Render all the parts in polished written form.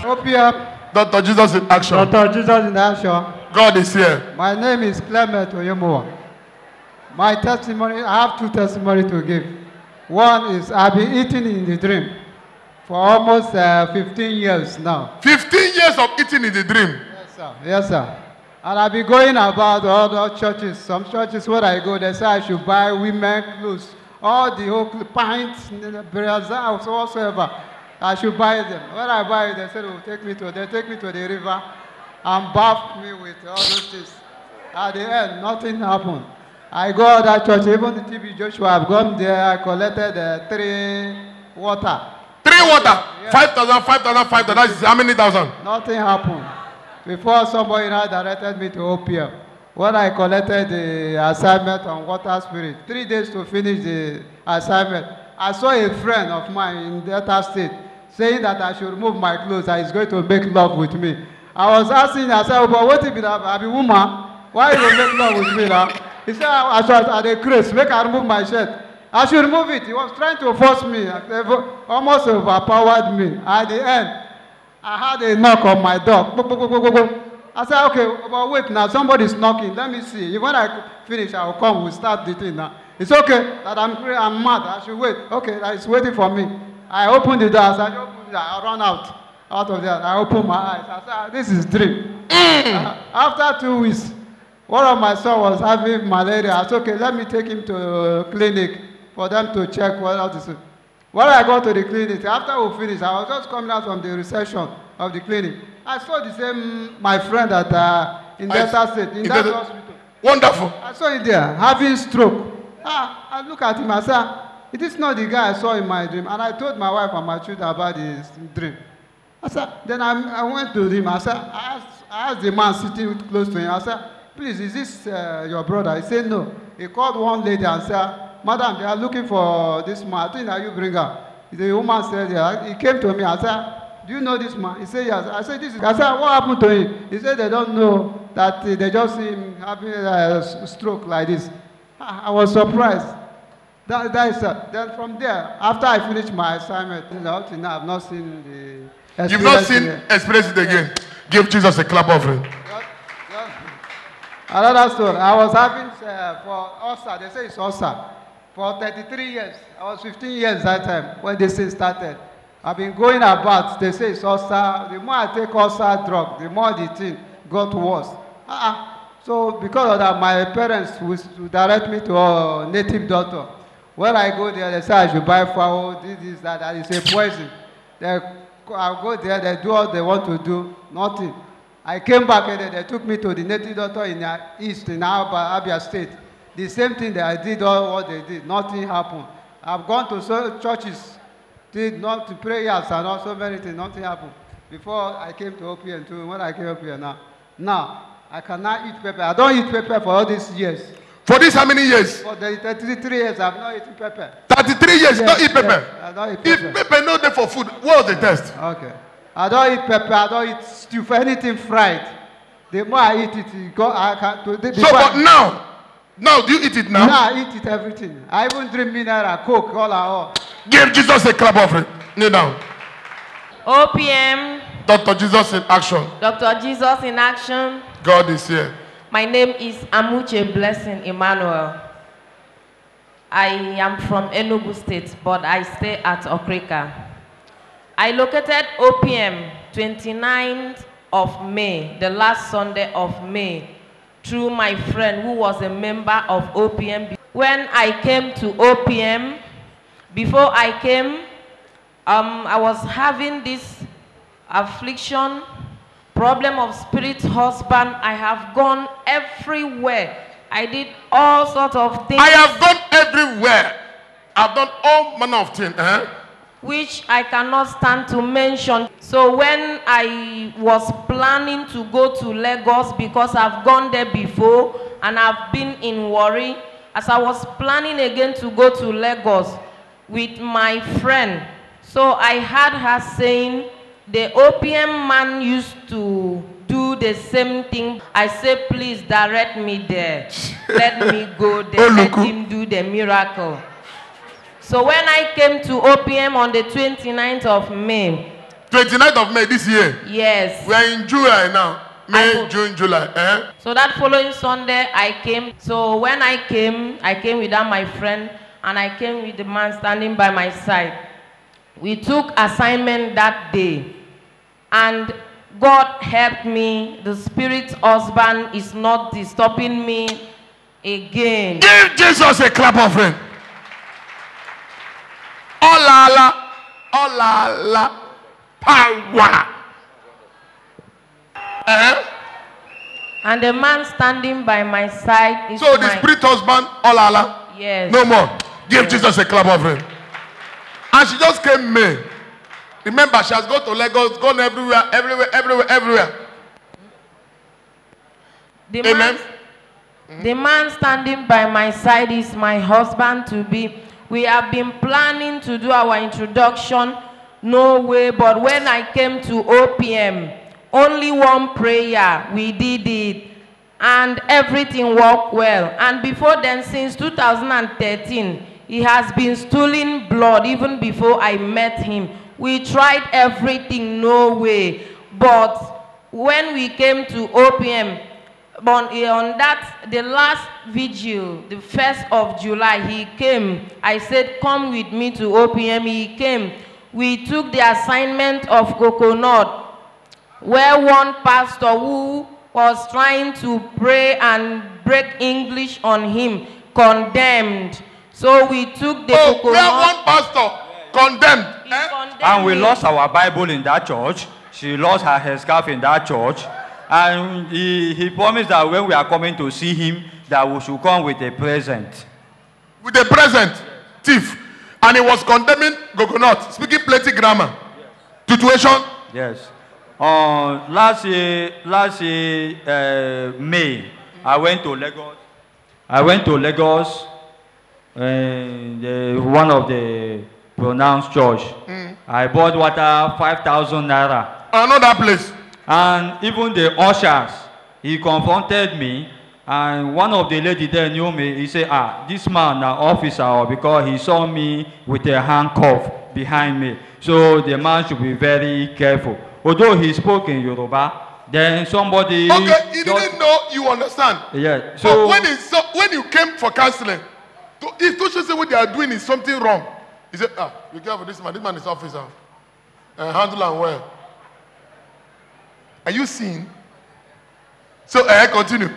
OPM. Dr. Jesus in action. Dr. Jesus in action. God is here. My name is Clement Oyemowa. My testimony, I have two testimonies to give. One is I've been eating in the dream for almost 15 years now. 15 years of eating in the dream? Yes, sir. Yes, sir. And I've been going about all the churches. Some churches where I go, they say I should buy women clothes. All the whole pints, brazzers, whatsoever. I should buy them. When I buy it, they say they take me to the river and bath me with all those things. At the end, nothing happened. I go to that church, even the TB Joshua, I've gone there, I collected 3 water. 3 water? Yes. 5,000, 5,000, 5,000. That's how many thousand? Nothing happened. Before somebody now directed me to OPM. When I collected the assignment on water spirit, 3 days to finish the assignment, I saw a friend of mine in Delta State saying that I should remove my clothes and he's going to make love with me. I was asking, I said, but what if I'm a woman? Why you make love with me now? He said, I should at the grace, make I remove my shirt. I should remove it. He was trying to force me, almost overpowered me. At the end, I had a knock on my door. I said, okay, but wait now, somebody's knocking. Let me see. When I finish, I will come. We'll start the thing now. It's okay that I'm mad. I should wait. Okay, it's waiting for me. I opened the door. I said, I run out of there. I opened my eyes. I said, this is dream. After 2 weeks, one of my sons was having malaria. I said, okay, let me take him to a clinic for them to check what else is. When I got to the clinic, after we finished, I was just coming out from the reception of the clinic. I saw the same, my friend at in Delta State, in that hospital. Wonderful. I saw him there, having stroke. I look at him, I said, it is not the guy I saw in my dream. And I told my wife and my children about his dream. I said, then I went to him, I said, I asked the man sitting close to him, I said, please, is this your brother? He said, no. He called one lady and said, madam, they are looking for this man. I think that you bring her. The woman said, yeah. He came to me. I said, do you know this man? He said, yes. I said, I said, what happened to him? He said, they don't know that they just see him having a stroke like this. I was surprised. Then from there, after I finished my assignment, up to now, I've not seen the experience. You've not seen experience it again. Give Jesus a clap offering. Another story. I was having for ulcer. They say it's ulcer. For 33 years. I was 15 years that time when this thing started. I've been going about. They say it's ulcer. The more I take ulcer drug, the more the thing got worse. So because of that, my parents would direct me to a native doctor. When I go there, they say I should buy fowl, this, that is a poison. I'll go there, they do what they want to do, nothing. I came back and they took me to the native doctor in the east, in Abia State. The same thing that I did, all what they did, nothing happened. I've gone to churches, did not to prayers and also many things, nothing happened. Before I came to OPM too, when I came up here now I cannot eat pepper. I don't eat pepper for all these years. For this how many years? For the 33 years, I've not eaten pepper. 33 years, yes, don't eat pepper? Yes, I don't eat pepper. If pepper not there for food, what was the test? Okay. I don't eat pepper, I don't eat stew, for anything fried. The more I eat it, I can... So, but now, do you eat it now? Now I eat it, everything. I even drink mineral, Coke, all and all. Give Jesus a clap offering. Kneel down. OPM. Dr. Jesus in action. Dr. Jesus in action. God is here. My name is Amuche Blessing Emmanuel. I am from Enugu State, but I stay at Okrika. I located OPM 29th of May, the last Sunday of May, through my friend who was a member of OPM. When I came to OPM, before I came, I was having this affliction, problem of spirit husband. I have gone everywhere. I did all sorts of things. I have gone everywhere. I've done all manner of things. Which I cannot stand to mention. So when I was planning to go to Lagos, because I've gone there before and I've been in worry, as I was planning again to go to Lagos with my friend, so I heard her saying, the OPM man used to do the same thing. I said, please direct me there. Let me go there. Let him do the miracle. So when I came to OPM on the 29th of May, 29th of May this year. Yes. We are in July now. May, June, July. So that following Sunday, I came. So when I came without my friend, and I came with the man standing by my side. We took assignment that day, and God helped me. The spirit husband is not disturbing me again. Give Jesus a clap offering. Oh la la, oh la la, power. And the man standing by my side is so the spirit husband, oh la la. Yes. No more. Give Jesus a clap offering. And she just came May. Remember, she has gone to Lagos, gone everywhere. Amen. The man standing by my side is my husband to be. We have been planning to do our introduction, no way, but when I came to OPM, only one prayer, we did it, and everything worked well. And before then, since 2013, he has been stooling blood even before I met him. We tried everything, no way. But when we came to OPM, on that, the last vigil, the 1st of July, he came. I said, come with me to OPM. He came. We took the assignment of coconut, where one pastor who was trying to pray and break English on him, condemned. So we took the coconut. Where one pastor condemned. Condemned and we him. lost our Bible in that church. She lost her headscarf in that church. And he promised that when we are coming to see him, that we should come with a present. With a present, thief. And he was condemning coconut, speaking plenty grammar. Situation? Yes. Last year, May, I went to Lagos. One of the pronounced church. I bought water 5,000 naira. Another place. And even the ushers, he confronted me, and one of the ladies there knew me. He said, this man, an officer, because he saw me with a handcuff behind me. So the man should be very careful. Although he spoke in Yoruba, then somebody... Okay, he didn't know you understand. Yeah. So when you came for counseling, if Tosha said what they are doing is something wrong, he said, be careful, this man is officer. Handle him well. Are you seeing? So, continue.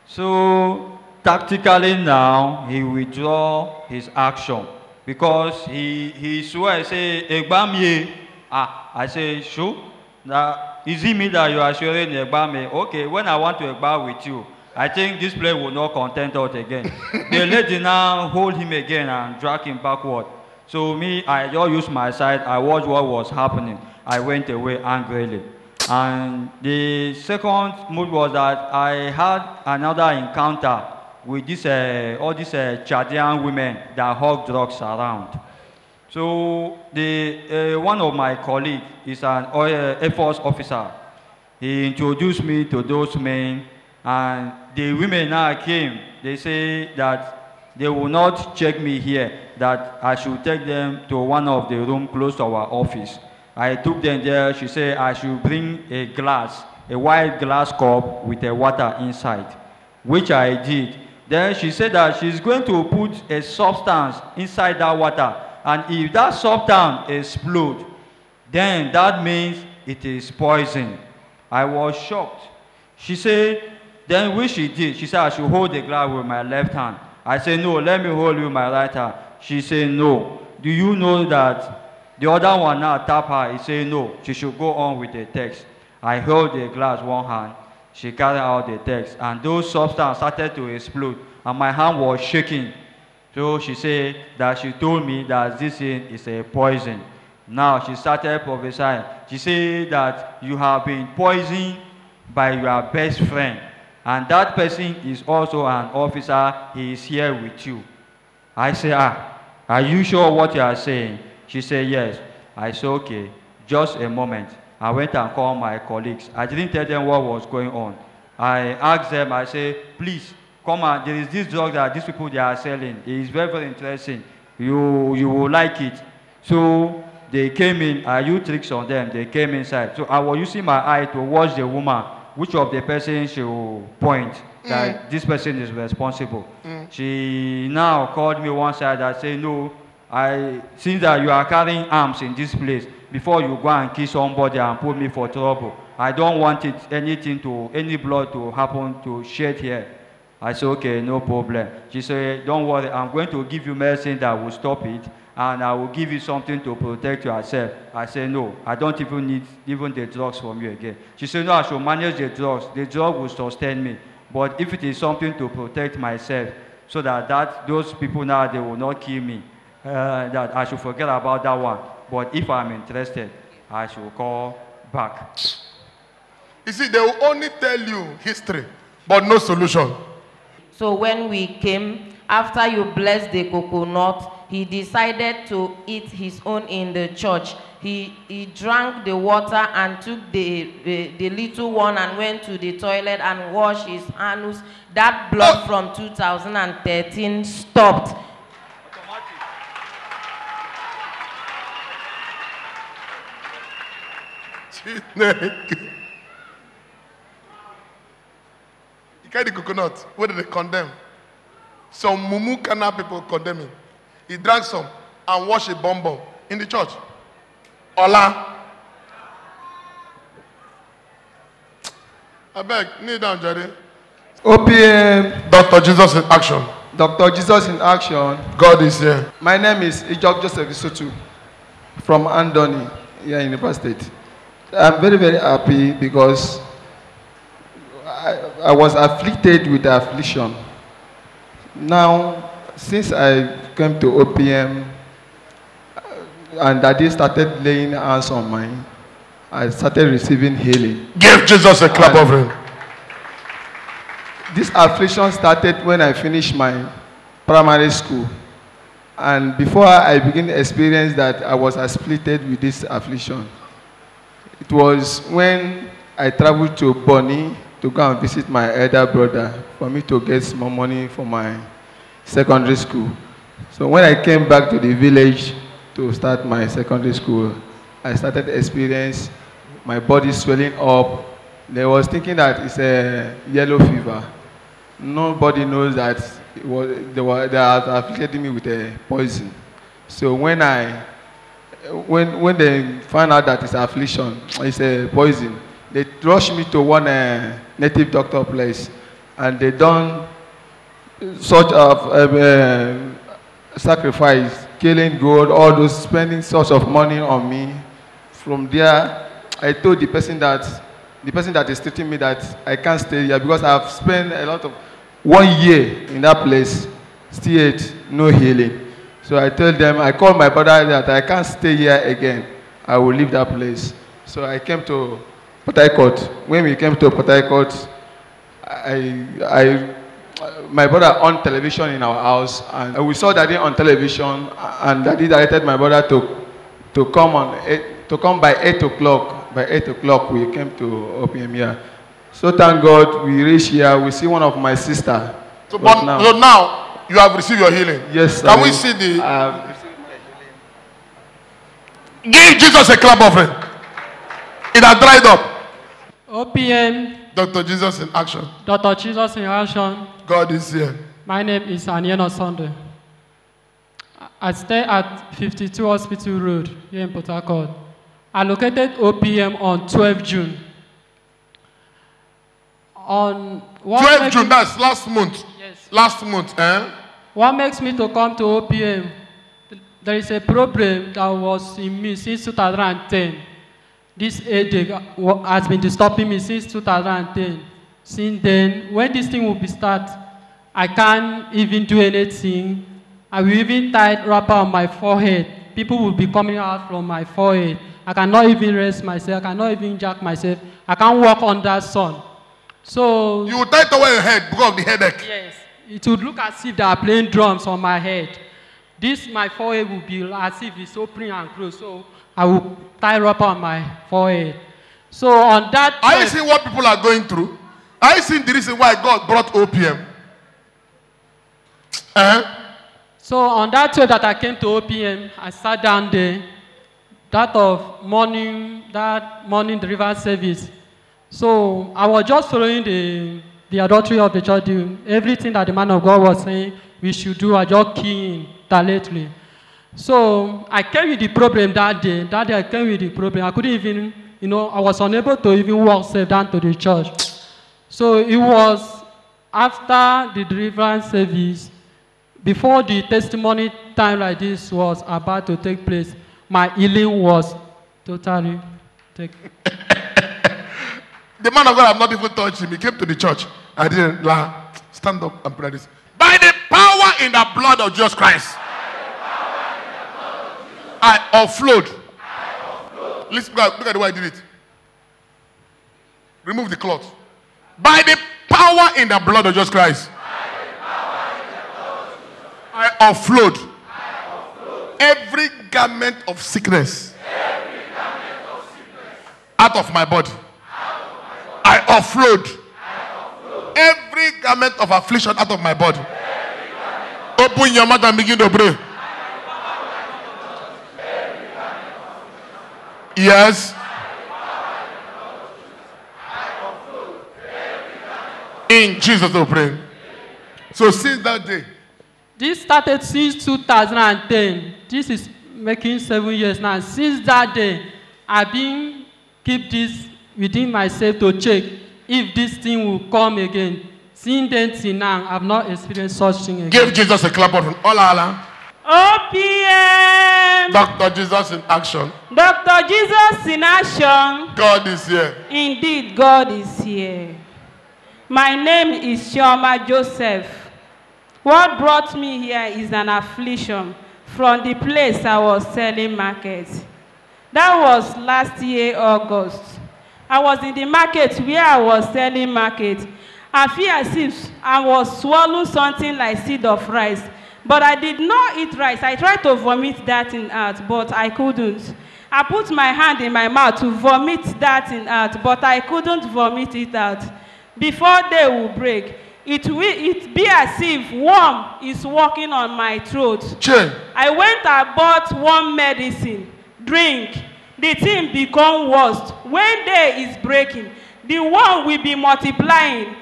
So, tactically now, he withdraw his action. Because he swear, say, Egbamye. I say, sure. Now, is it me that you are swearing Egbamye? Okay, when I want to Egba with you, I think this place will not content us again. The lady now hold him again and drag him backward. So me, I just used my side. I watched what was happening. I went away angrily. And the second move was that I had another encounter with this, all these Chadian women that hawk drugs around. So one of my colleagues is an Air Force officer. He introduced me to those men, and the women now came. They say that they will not check me here, that I should take them to one of the rooms close to our office. I took them there. She said I should bring a glass, a white glass cup with a water inside, which I did. Then she said that she's going to put a substance inside that water, and if that substance explodes, then that means it is poison. I was shocked. She said, then which she did, she said I should hold the glass with my left hand. I said, no, let me hold you with my right hand. She said, no. Do you know that the other one now tap her? He said, no, she should go on with the text. I held the glass one hand. She carried out the text, and those substances started to explode, and my hand was shaking. So she said that she told me that this thing is a poison. Now she started prophesying. She said that you have been poisoned by your best friend, and that person is also an officer. He is here with you. I said, are you sure what you are saying? She said, yes. I said, okay, just a moment. I went and called my colleagues. I didn't tell them what was going on. I asked them, I said, please, come on, there is this drug that these people they are selling. It is very, very interesting. You will like it. So they came in, I used tricks on them, they came inside. So I was using my eye to watch the woman, which of the person she will point that this person is responsible. She now called me one side and said, no, since that you are carrying arms in this place, before you go and kill somebody and put me for trouble, I don't want any blood to happen to shed here. I said, okay, no problem. She said, don't worry, I'm going to give you medicine that will stop it, and I will give you something to protect yourself. I said, no, I don't even need the drugs from you again. She said, no, I should manage the drugs. The drug will sustain me. But if it is something to protect myself, so that those people now, they will not kill me, that I should forget about that one. But if I'm interested, I should call back. You see, they will only tell you history, but no solution. So when we came, after you blessed the coconut, he decided to eat his own in the church. He drank the water and took the little one and went to the toilet and washed his hands. That blood from 2013 stopped. You carry the coconut. What did they condemn? Some Mumu Kana people condemn him. He drank some and washed a bonbon in the church. Ola. I beg, kneel down, Jerry. OPM, Dr. Jesus in action. Dr. Jesus in action. God is here. My name is Ijok Joseph Isotu from Andoni, here in Nepal State. I'm very, very happy because I was afflicted with the affliction. Now, since I came to OPM and Daddy started laying hands on mine, I started receiving healing. Give Jesus a clap of him. This affliction started when I finished my primary school. And before I began to experience that, I was afflicted with this affliction. It was when I traveled to Bonny to go and visit my elder brother for me to get some money for my secondary school. So when I came back to the village to start my secondary school, I started to experience my body swelling up. They was thinking that it's a yellow fever. Nobody knows that they are afflicting me with a poison. So when they find out that it's affliction, it's a poison, they rushed me to one native doctor place, and they done sort of sacrifice, killing gold, all those, spending sorts of money on me. From there, I told the person that is treating me that I can't stay here because I've spent a lot of 1 year in that place, still yet no healing. So I told them, I called my brother that I can't stay here again. I will leave that place. So I came to Port Harcourt. When we came to Port Harcourt, my brother on television in our house, and we saw Daddy on television, and Daddy directed my brother to come by 8 o'clock. By 8 o'clock, we came to OPM here. So thank God we reached here. We see one of my sisters. So now you have received your healing. Yes. Can we see the? Give Jesus a clap of it. It has dried up. OPM. Dr. Jesus in action. Dr. Jesus in action. God is here. My name is Anieno Sunday. I stay at 52 Hospital Road here in Port Harcourt. I located OPM on 12 June. On 12 June, that's last month. Yes. Last month, eh? What makes me to come to OPM? There is a problem that was in me since 2010. This headache has been disturbing me since 2010. Since then, when this thing will be start, I can't even do anything. I will even tie wrapper on my forehead. People will be coming out from my forehead. I cannot even rest myself. I cannot even jack myself. I can't walk under sun. So you will tie towel your head because of the headache. Yes, it would look as if they are playing drums on my head. This my forehead will be as if it's opening and closed. So I will tie wrapper on my forehead. So on that. Are you seeing what people are going through? Are you seeing the reason why God brought OPM? So on that day that I came to OPM, I sat down there. that morning deliverance service. So I was just following the adultery of the church, everything that the man of God was saying we should do. I just keying directly. So I came with the problem that day. That day I came with the problem. I couldn't even, I was unable to even walk safe down to the church. So it was after the deliverance service, before the testimony time like this was about to take place, my healing was totally taken. The man of God have not even touched him. He came to the church. I didn't laugh. Stand up and pray this. By the power in the blood of Jesus Christ, I offload. Listen, look at the way I did it. Remove the cloth. By the power in the blood of Jesus Christ, I offload every garment of sickness out of my body. I offload every garment of affliction out of my body. Open your mouth and begin to pray. Yes. In Jesus' name, pray. So since that day, this started since 2010. This is making 7 years now. Since that day, I've been keep this within myself to check if this thing will come again. Since then till now, I've not experienced such thing again. Give Jesus a clap on. Hola. OPM. Dr. Jesus in action. Dr. Jesus in action. God is here. Indeed, God is here. My name is Chioma Joseph. What brought me here is an affliction from the place I was selling market. That was last year, August. I was in the market where I was selling market. I feel as if I was swallowing something like seed of rice. But I did not eat rice. I tried to vomit that thing out, but I couldn't. I put my hand in my mouth to vomit that thing out, but I couldn't vomit it out. Before day will break, it be as if worm is walking on my throat. Che. I went and bought one medicine, drink. The thing become worse. When day is breaking, the worm will be multiplying.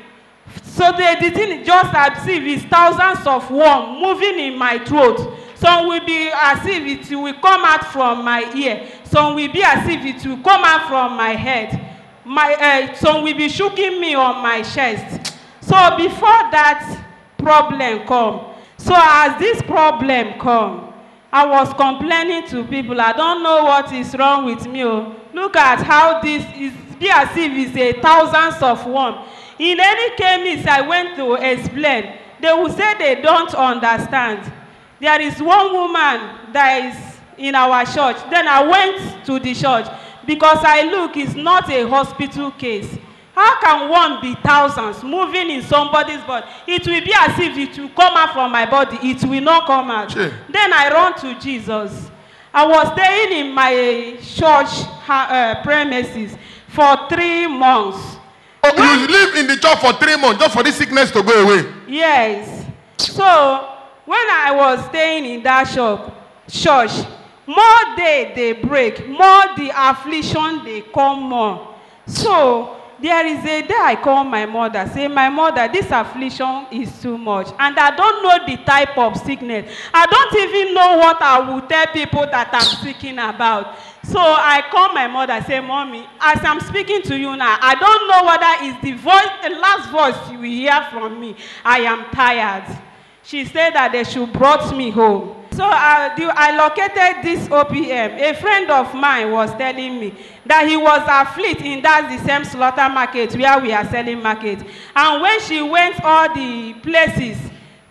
So the thing just as if it's thousands of worms moving in my throat. Some will be as if it will come out from my ear. Some will be as if it will come out from my head. Some will be shaking me on my chest. So before that problem come, so as this problem come, I was complaining to people. I don't know what is wrong with me. Look at how this is, be as if it's a thousands of worms. In any chemist I went to explain, they will say they don't understand. There is one woman that is in our church. Then I went to the church because I look, it's not a hospital case. How can one be thousands moving in somebody's body? It will be as if it will come out from my body. It will not come out. Sure. Then I run to Jesus. I was staying in my church premises for 3 months. Oh, you live in the church for 3 months just for this sickness to go away? Yes. So when I was staying in that church, more day they break, more the affliction they come more. So there is a day I call my mother, say, my mother, this affliction is too much. And I don't know the type of sickness. I don't even know what I will tell people that I'm speaking about. So I call my mother, say, Mommy, as I'm speaking to you now, I don't know whether it's the last voice you will hear from me. I am tired. She said that they should brought me home. So I located this OPM. A friend of mine was telling me that he was afflicted in that the same slaughter market where we are selling market. And when she went all the places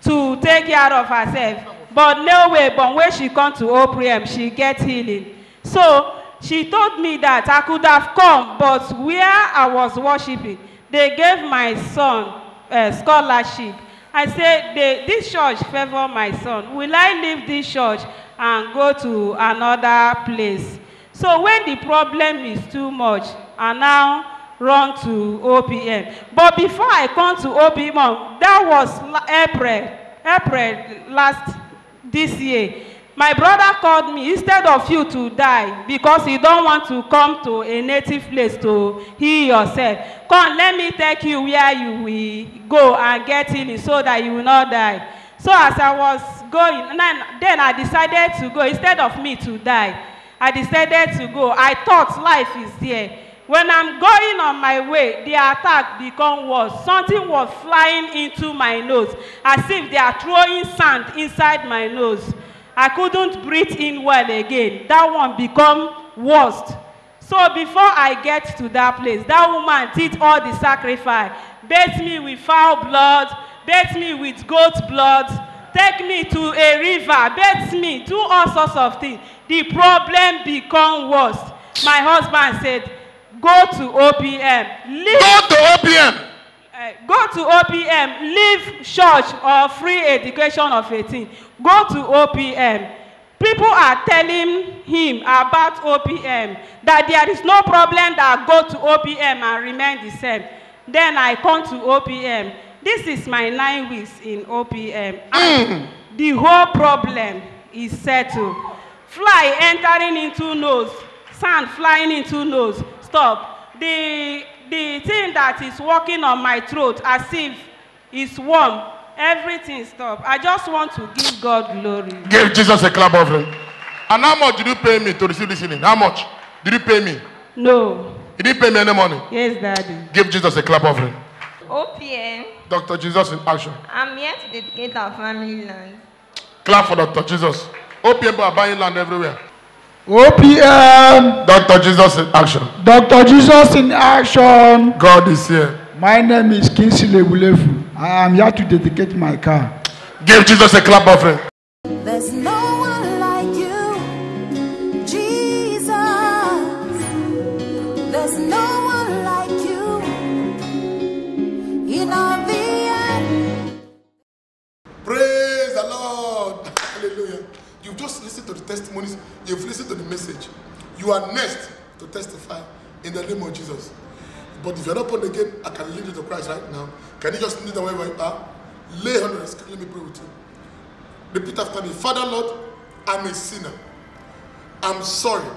to take care of herself, but no way, but when she come to OPM, she get healing. So she told me that I could have come, but where I was worshiping, they gave my son a scholarship. I said, this church favor my son. Will I leave this church and go to another place? So when the problem is too much, I now run to OPM. But before I come to OPM, that was April last this year. My brother called me, instead of you to die, because you don't want to come to a native place to heal yourself. Come, let me take you where you will go and get healing so that you will not die. So as I was going, then I decided to go. Instead of me to die, I decided to go. I thought life is there. When I'm going on my way, the attack became worse. Something was flying into my nose, as if they are throwing sand inside my nose. I couldn't breathe in well again. That one became worse. So before I get to that place, that woman did all the sacrifice. Bathed me with foul blood, bathed me with goat blood, take me to a river, bathed me, do all sorts of things. The problem became worse. My husband said, go to OPM. Go to OPM. Go to OPM, leave church or free education of 18. Go to OPM. People are telling him about OPM, that there is no problem that go to OPM and remain the same. Then I come to OPM. This is my 9 weeks in OPM. And the whole problem is settled. Fly entering into nose, sand flying into nose, stop. The thing that is working on my throat as if it's warm, everything stop. I just want to give God glory. Give Jesus a clap offering. And how much did you pay me to receive this healing? How much did you pay me? No. You didn't pay me any money? Yes, Daddy. Give Jesus a clap offering. OPM. Dr. Jesus in action. I'm here to dedicate our family land. Clap for Dr. Jesus. OPM are buying land everywhere. OPM. Dr. Jesus in action. Dr. Jesus in action. God is here. My name is Kinsley Bulefu. I am here to dedicate my car. Give Jesus a clap offering. There's no one like you, Jesus. There's no one like you in all the earth. Praise the Lord. Hallelujah. You've just listened to the testimonies. You've listened to the message. You are next to testify in the name of Jesus. But if you're not born again, I can lead you to Christ right now. Can you just kneel down wherever you are? Lay hands on your skin. Let me pray with you. Repeat after me. Father, Lord, I'm a sinner. I'm sorry.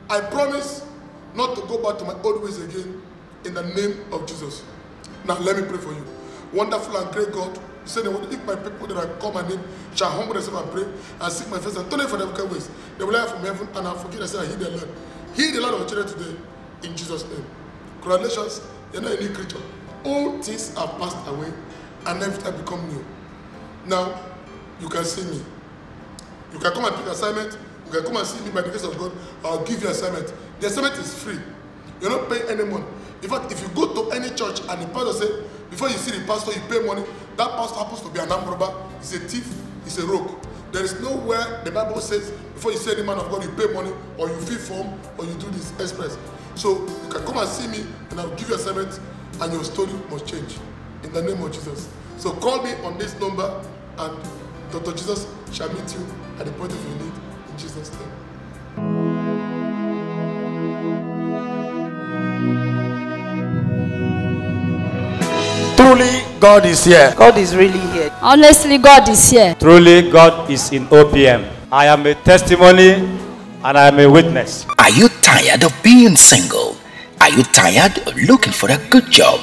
I promise not to go back to my old ways again in the name of Jesus. Now let me pray for you. Wonderful and great God, you said if my people that I call my name shall humble themselves and pray and seek my face and turn from their wicked ways, they will hear from heaven and I'll forgive and heal their land. Heal the land of your children today in Jesus' name. Congratulations, you're not a new creature. All things have passed away and everything has become new. Now, you can see me. You can come and pick assignment. You can come and see me by the grace of God. I'll give you assignment. The assignment is free. You're not paying any money. In fact, if you go to any church and the pastor says, before you see the pastor, you pay money, that pastor happens to be an armed robber, he's a thief, he's a rogue. There is nowhere the Bible says, before you see any man of God, you pay money, or you fill form, or you do this express. So you can come and see me, and I'll give you assignment, and your story must change. In the name of Jesus. So call me on this number, and Dr. Jesus shall meet you at the point of your need, in Jesus' name. Truly, God is here. God is really here. Honestly, God is here. Truly, God is in OPM. I am a testimony and I am a witness. Are you tired of being single? Are you tired of looking for a good job?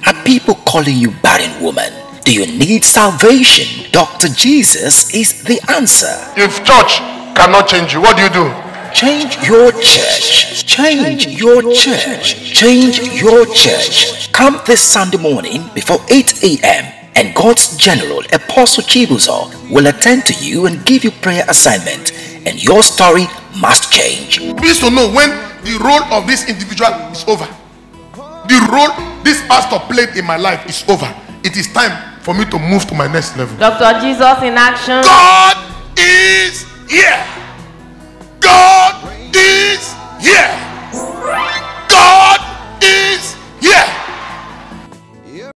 Are people calling you barren woman? Do you need salvation? Dr. Jesus is the answer. If church cannot change you, what do? Change your church. Change your church. Change your church. Come this Sunday morning before 8 a.m. and God's General Apostle Chibuzo will attend to you and give you prayer assignment, and your story must change. Please to know when the role of this individual is over. The role this pastor played in my life is over. It is time for me to move to my next level. Dr. Jesus in action. God